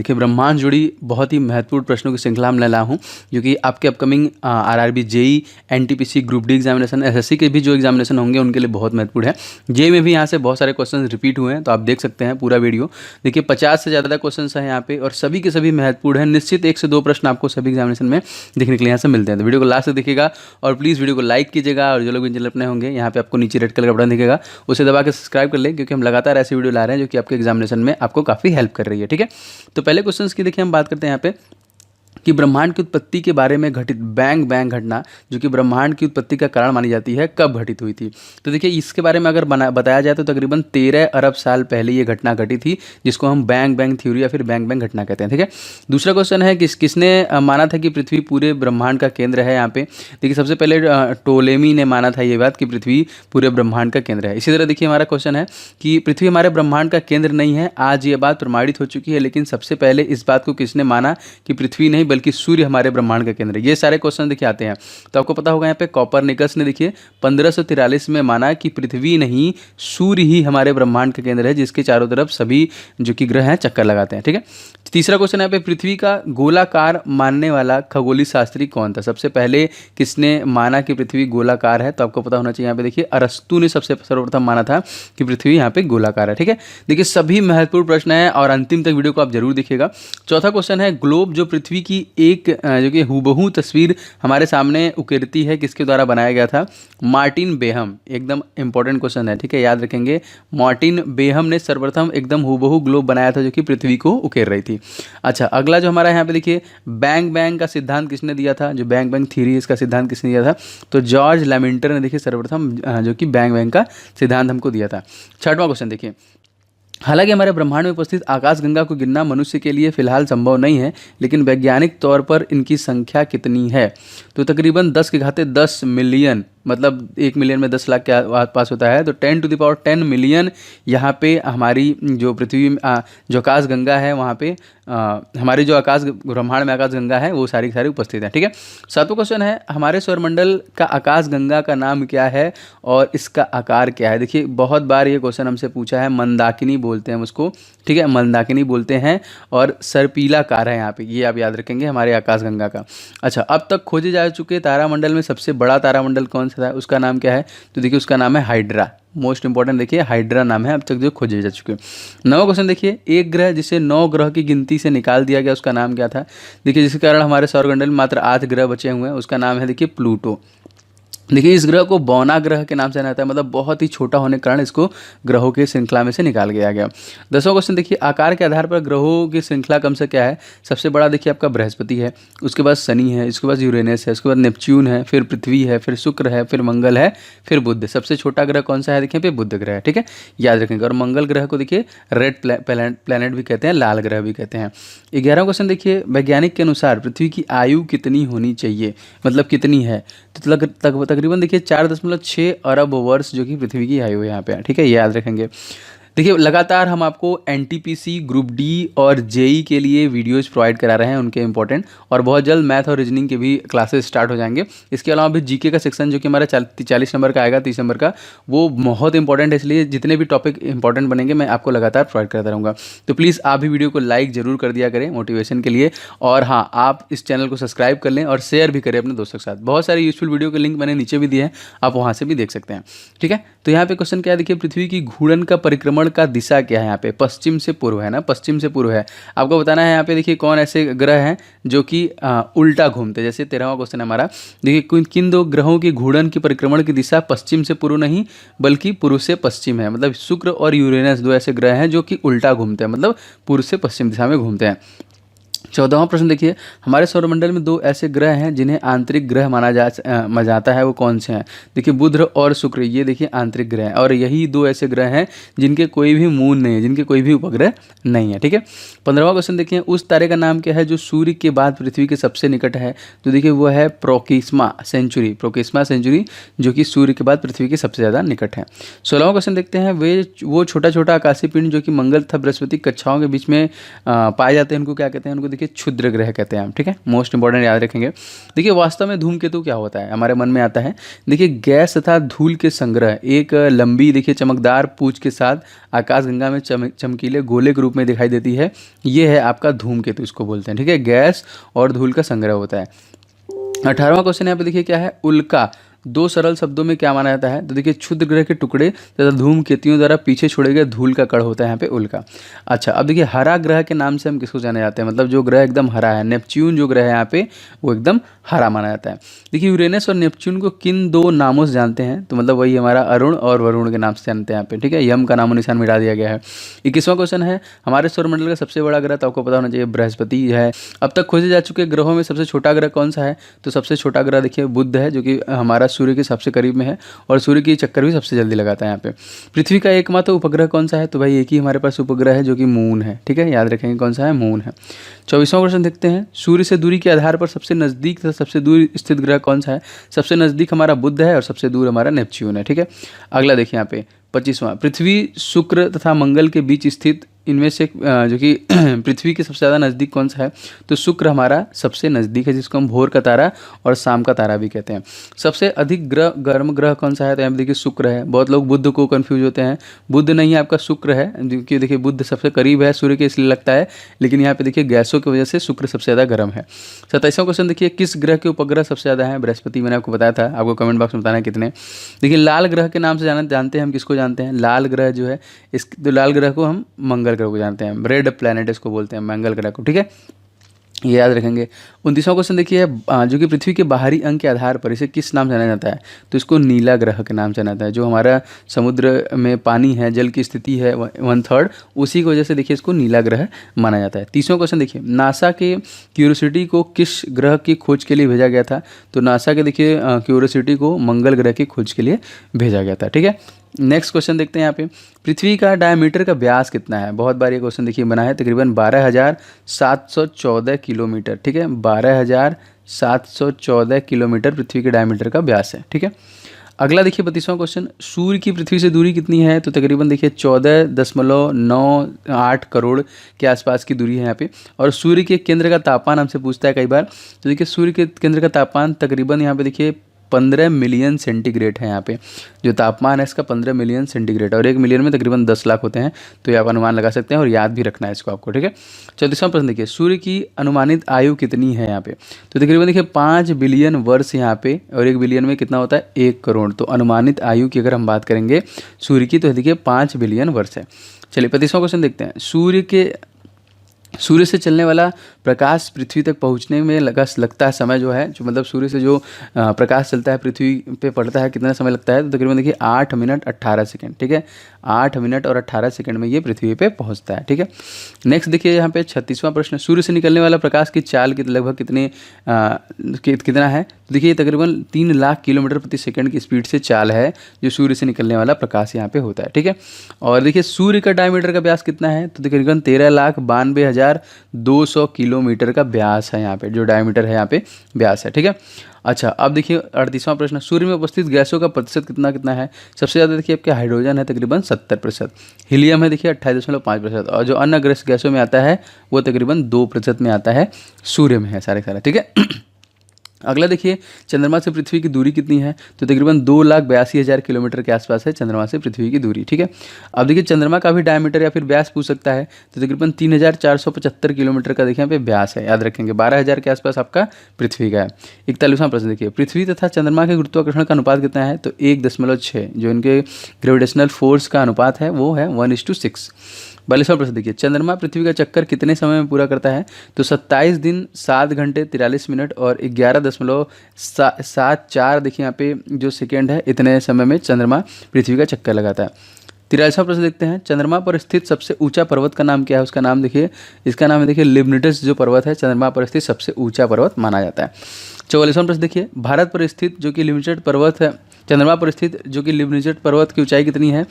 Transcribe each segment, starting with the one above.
देखिए ब्रह्मांड जुड़ी बहुत ही महत्वपूर्ण प्रश्नों की श्रृंखला में लाया हूँ, जो कि आपके upcoming RRB, JE, NTPC, group D examination, SSC के भी जो एग्जामिनेशन होंगे उनके लिए बहुत महत्वपूर्ण है। जेई में भी यहाँ से बहुत सारे क्वेश्चन रिपीट हुए हैं, तो आप देख सकते हैं पूरा वीडियो। देखिए 50 से ज़्यादा क्वेश्चन हैं यहाँ पे और सभी के सभी महत्वपूर्ण हैं। निश्चित 1 से 2 प्रश्न आपको सभी एग्जामिनेशन में देखने के लिए यहाँ से मिलते हैं। तो वीडियो को लास्ट तक देखिएगा और प्लीज़ वीडियो को लाइक कीजिएगा। और जो लोग चैनल अपने होंगे, यहाँ पे आपको नीचे रेड कलर का बटन दिखेगा, उसे दबा के सब्सक्राइब कर लें, क्योंकि हम लगातार ऐसी वीडियो ला रहे हैं जो कि आपके एग्जामिनेशन में आपको काफ़ी हेल्प कर रही है। ठीक है, तो पहले क्वेश्चन की देखिए हम बात करते हैं यहाँ पे कि ब्रह्मांड की उत्पत्ति के बारे में घटित बैंग बैंग घटना, जो कि ब्रह्मांड की उत्पत्ति का कारण मानी जाती है, कब घटित हुई थी। तो देखिए इसके बारे में अगर बताया जाए तो तकरीबन 13 अरब साल पहले ये घटना घटी थी, जिसको हम बैंग बैंग थ्योरी या फिर बैंग बैंग घटना कहते हैं। ठीक है, दूसरा क्वेश्चन है किसने माना था कि पृथ्वी पूरे ब्रह्मांड का केंद्र है। यहाँ पे देखिए सबसे पहले टोलेमी ने माना था ये बात कि पृथ्वी पूरे ब्रह्मांड का केंद्र है। इसी तरह देखिए हमारा क्वेश्चन है कि पृथ्वी हमारे ब्रह्मांड का केंद्र नहीं है। आज ये बात प्रमाणित हो चुकी है, लेकिन सबसे पहले इस बात को किसने माना कि पृथ्वी नहीं बल्कि सूर्य हमारे ब्रह्मांड का केंद्र है। ये सारे क्वेश्चन देखिए आते हैं, तो आपको पता होगा यहाँ पे कोपरनिकस ने देखिए 1543 में माना कि पृथ्वी नहीं सूर्य ही हमारे ब्रह्मांड का केंद्र है, जिसके चारों तरफ सभी जो कि ग्रह हैं चक्कर लगाते हैं। ठीक है, तीसरा क्वेश्चन यहाँ पे पृथ्वी का गोलाकार मानने वाला खगोलीय शास्त्री कौन था। सबसे पहले किसने माना कि पृथ्वी गोलाकार है, तो आपको पता होना चाहिए यहाँ पे देखिए अरस्तु ने सबसे सर्वप्रथम माना था कि पृथ्वी यहाँ पे गोलाकार है। ठीक है, देखिए सभी महत्वपूर्ण प्रश्न है और अंतिम तक वीडियो को आप जरूर देखिएगा। चौथा क्वेश्चन है ग्लोब जो पृथ्वी की एक जो कि हूबहू तस्वीर हमारे सामने उकेरती है, किसके द्वारा बनाया गया था। मार्टिन बेहम, एकदम इंपॉर्टेंट क्वेश्चन है। ठीक है, याद रखेंगे, मार्टिन बेहम ने सर्वप्रथम एकदम हूबहू ग्लोब बनाया था जो कि पृथ्वी को उकेर रही थी। अच्छा, अगला जो हमारा यहाँ पे देखिए बैंग बैंग का सिद्धांत किसने दिया था, जो बैंग बैंग थ्योरी इसका सिद्धांत किसने दिया था, तो जॉर्ज लैमिंटर ने देखिए सर्वप्रथम जो कि बैंग बैंग का सिद्धांत हमको दिया था। छठवां क्वेश्चन देखिए, हालांकि हमारे ब्रह्मांड में उपस्थित आकाशगंगा को गिनना मनुष्य के लिए फिलहाल संभव नहीं है, लेकिन वैज्ञानिक तौर पर इनकी संख्या कितनी है, तो तकरीबन 10 मिलियन, मतलब 1 मिलियन में 10 लाख के आसपास होता है, तो 10 मिलियन यहाँ पे हमारी जो पृथ्वी जो आकाशगंगा है वहाँ पे हमारी जो ब्रह्मांड में आकाशगंगा है वो सारी सारी उपस्थित है। ठीक है, सातवां क्वेश्चन है हमारे सौरमंडल का आकाशगंगा का नाम क्या है और इसका आकार क्या है। देखिए बहुत बार ये क्वेश्चन हमसे पूछा है, मंदाकिनी बोलते हैं उसको। ठीक है, मंदाकिनी बोलते हैं और सर्पिलाकार है यहाँ पे, ये आप याद रखेंगे हमारे आकाशगंगा का। अच्छा, अब तक खोजे जा चुके तारामंडल में सबसे बड़ा तारामंडल कौन सा था, उसका नाम क्या है, तो देखिए उसका नाम है हाइड्रा। मोस्ट इंपॉर्टेंट देखिए हाइड्रा नाम है अब तक जो खोजे जा चुके। नवा क्वेश्चन देखिए, एक ग्रह जिसे 9 ग्रह की गिनती से निकाल दिया गया उसका नाम क्या था। देखिए जिसके कारण हमारे सौरमंडल में मात्र 8 ग्रह बचे हुए हैं, उसका नाम है देखिए प्लूटो। देखिए इस ग्रह को बौना ग्रह के नाम से जाना जाता है, मतलब बहुत ही छोटा होने के कारण इसको ग्रहों की श्रृंखला में से निकाल गया गया। 10वां क्वेश्चन देखिए, आकार के आधार पर ग्रहों की श्रृंखला कम से क्या है। सबसे बड़ा देखिए आपका बृहस्पति है, उसके बाद शनि है, इसके बाद यूरेनस है, उसके बाद नेपच्यून है, फिर पृथ्वी है, फिर शुक्र है, फिर मंगल है, फिर बुध। सबसे छोटा ग्रह कौन सा है, देखिए पे बुध ग्रह है। ठीक है, याद रखेंगे। और मंगल ग्रह को देखिए रेड प्लैनेट भी कहते हैं, लाल ग्रह भी कहते हैं। 11वां क्वेश्चन देखिए, वैज्ञानिक के अनुसार पृथ्वी की आयु कितनी होनी चाहिए, मतलब कितनी है, तो तकरीबन देखिए 4.6 अरब वर्ष जो कि पृथ्वी की आयु है यहाँ पे। ठीक है, ये याद रखेंगे। देखिए लगातार हम आपको एनटीपीसी, ग्रुप डी और जेई के लिए वीडियोस प्रोवाइड करा रहे हैं, उनके इंपॉर्टेंट, और बहुत जल्द मैथ और रीजनिंग के भी क्लासेस स्टार्ट हो जाएंगे। इसके अलावा भी जीके का सेक्शन जो कि हमारा 40 नंबर का आएगा, 30 नंबर का, वो बहुत इंपॉर्टेंट है, इसलिए जितने भी टॉपिक इंपॉर्टेंट बनेंगे मैं आपको लगातार प्रोवाइड करता रहूँगा। तो प्लीज़ आप भी वीडियो को लाइक जरूर कर दिया करें मोटिवेशन के लिए, और हाँ आप इस चैनल को सब्सक्राइब कर लें और शेयर भी करें अपने दोस्तों के साथ। बहुत सारे यूजफुल वीडियो के लिंक मैंने नीचे भी दिए हैं, आप वहाँ से भी देख सकते हैं। ठीक है, तो यहाँ पे क्वेश्चन क्या है देखिए, पृथ्वी की घूर्णन का परिक्रमण का दिशा क्या है। यहाँ पे पश्चिम से पूर्व है ना, पश्चिम से पूर्व है। आपको बताना है यहाँ पे देखिए कौन ऐसे ग्रह हैं जो कि उल्टा घूमते हैं। जैसे 13वां क्वेश्चन है हमारा, देखिए किन 2 ग्रहों की घूर्णन की परिक्रमण की दिशा पश्चिम से पूर्व नहीं बल्कि पूर्व से पश्चिम है। मतलब शुक्र और यूरेनस 2 ऐसे ग्रह हैं जो कि उल्टा घूमते हैं, मतलब पूर्व से पश्चिम दिशा में घूमते हैं। 14वां प्रश्न देखिए, हमारे सौरमंडल में 2 ऐसे ग्रह हैं जिन्हें आंतरिक ग्रह माना जाता है, वो कौन से हैं। देखिए बुध और शुक्र, ये देखिए आंतरिक ग्रह हैं, और यही 2 ऐसे ग्रह हैं जिनके कोई भी मून नहीं है, जिनके कोई भी उपग्रह नहीं है। ठीक है, 15वां क्वेश्चन देखिए, उस तारे का नाम क्या है जो सूर्य के बाद पृथ्वी के सबसे निकट है। तो देखिए वो है प्रोक्सिमा सेंचुरी, जो कि सूर्य के बाद पृथ्वी के सबसे ज़्यादा निकट है। 16वां क्वेश्चन देखते हैं, वो छोटा छोटा आकाशीय पिंड जो कि मंगल तथा बृहस्पति कक्षाओं के बीच में पाए जाते हैं, उनको क्या कहते हैं। उनको देखिए क्षुद्र ग्रह कहते हैं हम, ठीक है, मोस्ट इंपॉर्टेंट याद रखेंगे। देखिए वास्तव में धूमकेतु क्या होता है, हमारे मन में आता है, देखिए गैस तथा धूल के संग्रह एक लंबी देखिए चमकदार पूंछ के साथ आकाशगंगा में चमकीले गोले के रूप में दिखाई देती है, ये है आपका धूमकेतु, इसको बोलते हैं, ठीक है, गैस और धूल का संग्रह होता है। 18वां क्वेश्चन यहाँ पे देखिए क्या है, उल्का दो सरल शब्दों में क्या माना जाता है, तो देखिए क्षुद्र ग्रह के टुकड़े तथा धूमकेतुओं द्वारा पीछे छोड़े गए धूल का कण होता है यहाँ पे उल्का। अच्छा, अब देखिए हरा ग्रह के नाम से हम किसको जाने जाते हैं, मतलब जो ग्रह एकदम हरा है, नेपच्यून जो ग्रह है यहाँ पे वो एकदम हरा माना जाता है। देखिए यूरेनस और नेपच्यून को किन दो नामों से जानते हैं, तो मतलब वही हमारा अरुण और वरुण के नाम से जानते हैं यहाँ पे, ठीक है, यम का नामो निशान मिटा दिया गया है। 21वां क्वेश्चन है, हमारे सौरमंडल का सबसे बड़ा ग्रह, तो आपको पता होना चाहिए बृहस्पति है। अब तक खोजे जा चुके ग्रहों में सबसे छोटा ग्रह कौन सा है, तो सबसे छोटा ग्रह देखिए बुध है, जो कि हमारा सूर्य के सबसे करीब में है और सूर्य की चक्कर भी सबसे जल्दी लगाता है यहाँ पे। पृथ्वी का एकमात्र उपग्रह कौन सा है, तो भाई एक ही हमारे पास उपग्रह है जो कि मून है, ठीक है, याद रखेंगे कौन सा है, मून है। 24वां क्वेश्चन देखते हैं, सूर्य से दूरी के आधार पर सबसे नजदीक तथा सबसे दूर स्थित ग्रह कौन सा है, सबसे नजदीक हमारा बुध है और सबसे दूर हमारा नेपच्यून है, ठीक है। अगला देखिए यहाँ पे 25वां, पृथ्वी शुक्र तथा मंगल के बीच स्थित इनमें से जो कि पृथ्वी के सबसे ज़्यादा नज़दीक कौन सा है, तो शुक्र हमारा सबसे नज़दीक है, जिसको हम भोर का तारा और शाम का तारा भी कहते हैं। सबसे अधिक गर्म ग्रह कौन सा है, तो यहाँ पे देखिए शुक्र है। बहुत लोग बुध को कंफ्यूज होते हैं, बुध नहीं है, आपका शुक्र है, क्योंकि देखिए बुध सबसे करीब है सूर्य के इसलिए लगता है, लेकिन यहाँ पे देखिए गैसों की वजह से शुक्र सबसे ज़्यादा गर्म है। 27वां क्वेश्चन देखिए, किस ग्रह के उपग्रह सबसे ज़्यादा है, बृहस्पति, मैंने आपको बताया था, आपको कमेंट बॉक्स में बताना है कितने। देखिए लाल ग्रह के नाम से जानते हैं हम किसको जानते हैं, लाल ग्रह जो है इस तो लाल ग्रह को हम मंगल ग्रह को जानते हैं, रेड प्लैनेट इसको बोलते हैं, मंगल ग्रह को, ठीक है, ये याद रखेंगे। 29वां क्वेश्चन देखिए, जो कि पृथ्वी के बाहरी अंग के आधार पर इसे किस नाम जाना जाता है, तो इसको नीला ग्रह के नाम जाना जाता है। जो हमारा समुद्र में पानी है, जल की स्थिति है 1/3, उसी की वजह से देखिए इसको नीला ग्रह माना जाता है। 30वां क्वेश्चन देखिए, नासा के क्यूरियोसिटी को किस ग्रह की खोज के लिए भेजा गया था, तो नासा के देखिए क्यूरियोसिटी को मंगल ग्रह की खोज के लिए भेजा गया था, ठीक है। नेक्स्ट क्वेश्चन देखते हैं यहाँ पे, पृथ्वी का डायमीटर का व्यास कितना है, बहुत बार ये क्वेश्चन देखिए बना है, तकरीबन 12,714 किलोमीटर, ठीक है, 12,714 किलोमीटर पृथ्वी के डायमीटर का व्यास है, ठीक है। अगला देखिए 32वां क्वेश्चन, सूर्य की पृथ्वी से दूरी कितनी है, तो तकरीबन देखिए 14.98 करोड़ के आसपास की दूरी है यहाँ पे। और सूर्य के केंद्र का तापमान हमसे पूछता है कई बार, तो देखिए सूर्य के केंद्र का तापमान तकरीबन यहाँ पे देखिए 15 मिलियन सेंटीग्रेड है, यहाँ पे जो तापमान है इसका 15 मिलियन सेंटीग्रेड, और 1 मिलियन में तकरीबन 10 लाख होते हैं, तो ये आप अनुमान लगा सकते हैं और याद भी रखना है इसको आपको, ठीक है। 34वां प्रश्न देखिए, सूर्य की अनुमानित आयु कितनी है यहाँ पे, तो तकरीबन देखिए 5 बिलियन वर्ष यहाँ पे, और 1 बिलियन में कितना होता है, 1 करोड़, तो अनुमानित आयु की अगर हम बात करेंगे सूर्य की, तो देखिए 5 बिलियन वर्ष है। चलिए 35वां क्वेश्चन देखते हैं, सूर्य से चलने वाला प्रकाश पृथ्वी तक पहुंचने में लगता है समय जो है, जो मतलब सूर्य से जो प्रकाश चलता है पृथ्वी पे पड़ता है, कितना समय लगता है, तो तकरीबन देखिए 8 मिनट 18 सेकंड, ठीक है, 8 मिनट और 18 सेकंड में ये पृथ्वी पे पहुंचता है, ठीक है। नेक्स्ट देखिए यहाँ पे 36वां प्रश्न, सूर्य से निकलने वाला प्रकाश की चाल की लगभग कितना है, तो देखिए तकरीबन 3 लाख किलोमीटर प्रति सेकंड की स्पीड से चाल है जो सूर्य से निकलने वाला प्रकाश यहाँ पे होता है, ठीक है। और देखिए सूर्य का डायमीटर का व्यास कितना है, तो तकरीबन 13,92,200 किलोमीटर का व्यास है यहाँ पे, जो डायमीटर है यहाँ पे व्यास है, ठीक है। अच्छा, अब देखिए 38वां प्रश्न, सूर्य में उपस्थित गैसों का प्रतिशत कितना है, सबसे ज़्यादा देखिए आपके हाइड्रोजन है तकरीबन 70%, हीलियम है देखिए 28.5%, और जो अन्य गैसों में आता है वो तकरीबन 2% में आता है, सूर्य में है सारे, ठीक है। अगला देखिए, चंद्रमा से पृथ्वी की दूरी कितनी है, तो तकरीबन 2,82,000 किलोमीटर के आसपास है चंद्रमा से पृथ्वी की दूरी, ठीक है। अब देखिए चंद्रमा का भी डायमीटर या फिर व्यास पूछ सकता है, तो तकरीबन 3,475 किलोमीटर का देखिए यहाँ पे व्यास है, याद रखेंगे, 12,000 के आसपास आपका पृथ्वी का है। 41वां प्रश्न देखिए, पृथ्वी तथा चंद्रमा के गुरुत्वाकर्षण का अनुपात कितना है, तो 1.6, जो इनके ग्रेविटेशनल फोर्स का अनुपात है वो है 1:6। 42वां प्रश्न देखिए, चंद्रमा पृथ्वी का चक्कर कितने समय में पूरा करता है, तो 27 दिन 7 घंटे 43 मिनट और 11.74 देखिए यहाँ पे जो सेकेंड है, इतने समय में चंद्रमा पृथ्वी का चक्कर लगाता है। 43वां प्रश्न देखते हैं, चंद्रमा पर स्थित सबसे ऊंचा पर्वत का नाम क्या है, उसका नाम देखिए, इसका नाम है देखिए लिबनिटस, जो पर्वत है चंद्रमा पर स्थित सबसे ऊंचा पर्वत माना जाता है। 44वां प्रश्न देखिए, भारत पर स्थित जो कि लिमिटेड पर्वत है, चंद्रमा पर स्थित जो कि लिबनिटस पर्वत की ऊंचाई कितनी है,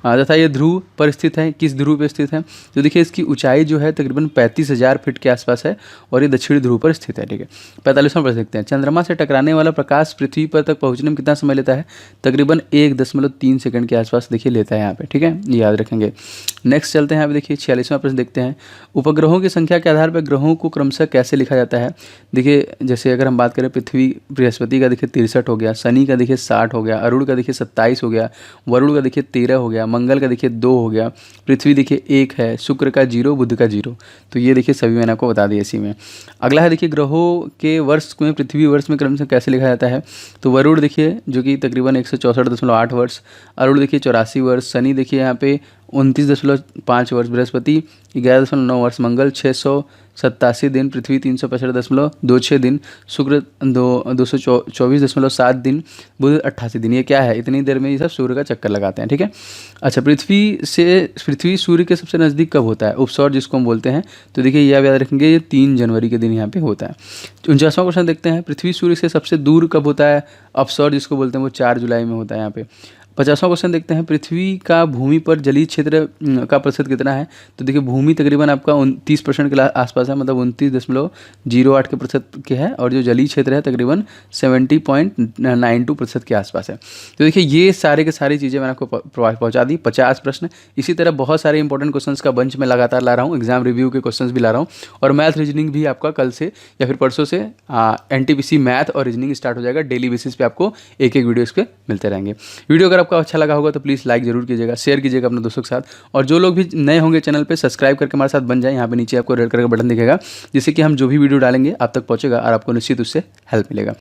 तथा ये ध्रुव पर स्थित है, किस ध्रुव पर स्थित है, तो देखिए इसकी ऊंचाई जो है तकरीबन 35,000 फीट के आसपास है, और ये दक्षिणी ध्रुव पर स्थित है, ठीक है। 45वां प्रश्न देखते हैं, चंद्रमा से टकराने वाला प्रकाश पृथ्वी पर तक पहुंचने में कितना समय लेता है, तकरीबन 1.3 सेकंड के आसपास देखिए लेता है यहाँ पे, ठीक है, ये याद रखेंगे। नेक्स्ट चलते हैं, यहाँ पे देखिए 46वां प्रश्न देखते हैं। उपग्रहों की संख्या के आधार पर ग्रहों को क्रमशः कैसे लिखा जाता है। देखिए जैसे अगर हम बात करें पृथ्वी, बृहस्पति का देखिए 63 हो गया, शनि का देखिए 60 हो गया, अरुण का देखिए 27 हो गया, वरुण का देखिए 13 हो गया, मंगल का देखिए 2 हो गया, पृथ्वी देखिए 1 है, शुक्र का 0, बुध का 0। तो ये देखिए सभी मैंने आपको बता दिया इसी में। अगला है देखिए ग्रहों के वर्ष में पृथ्वी वर्ष में क्रमशः कैसे लिखा जाता है। तो वरुण देखिए जो कि तकरीबन 164.8 वर्ष, अरुण देखिए 84 वर्ष, शनि देखिए यहाँ पे 29.5 वर्ष, बृहस्पति 11.9 वर्ष, मंगल 687 दिन, पृथ्वी 365.26 दिन, शुक्र 224.7 दिन, बुध 88 दिन। ये क्या है, इतनी देर में ये सब सूर्य का चक्कर लगाते हैं, ठीक है। अच्छा, पृथ्वी सूर्य के सबसे नज़दीक कब होता है, उपसौर जिसको हम बोलते हैं। तो देखिए ये आप याद रखेंगे, ये 3 जनवरी के दिन यहाँ पे होता है। 49वां क्वेश्चन देखते हैं, पृथ्वी सूर्य से सबसे दूर कब होता है, अपसौर जिसको बोलते हैं, वो 4 जुलाई में होता है यहाँ पे। 50वां क्वेश्चन देखते हैं, पृथ्वी का भूमि पर जलीय क्षेत्र का प्रतिशत कितना है। तो देखिए भूमि तकरीबन आपका 29% के आसपास है, मतलब 29.08 के प्रतिशत के है, और जो जलीय क्षेत्र है तकरीबन 70.92% के आसपास है। तो देखिए ये सारे के सारी चीज़ें मैंने आपको पहुंचा दी, 50 प्रश्न। इसी तरह बहुत सारे इंपॉर्टेंट क्वेश्चंस का बंच में लगातार ला रहा हूँ, एग्जाम रिव्यू के क्वेश्चंस भी ला रहा हूँ, और मैथ रीजनिंग भी आपका कल से या फिर परसों से एनटीपीसी मैथ और रीजनिंग स्टार्ट हो जाएगा। डेली बेसिस पे आपको एक वीडियो इस पर मिलते रहेंगे। वीडियो अगर आपको अच्छा लगा होगा तो प्लीज़ लाइक जरूर कीजिएगा, शेयर कीजिएगा अपने दोस्तों के साथ, और जो लोग भी नए होंगे चैनल पे सब्सक्राइब करके हमारे साथ बन जाए। यहाँ पे नीचे आपको रेड कलर का बटन दिखेगा, जिससे कि हम जो भी वीडियो डालेंगे आप तक पहुँचेगा और आपको निश्चित उससे हेल्प मिलेगा।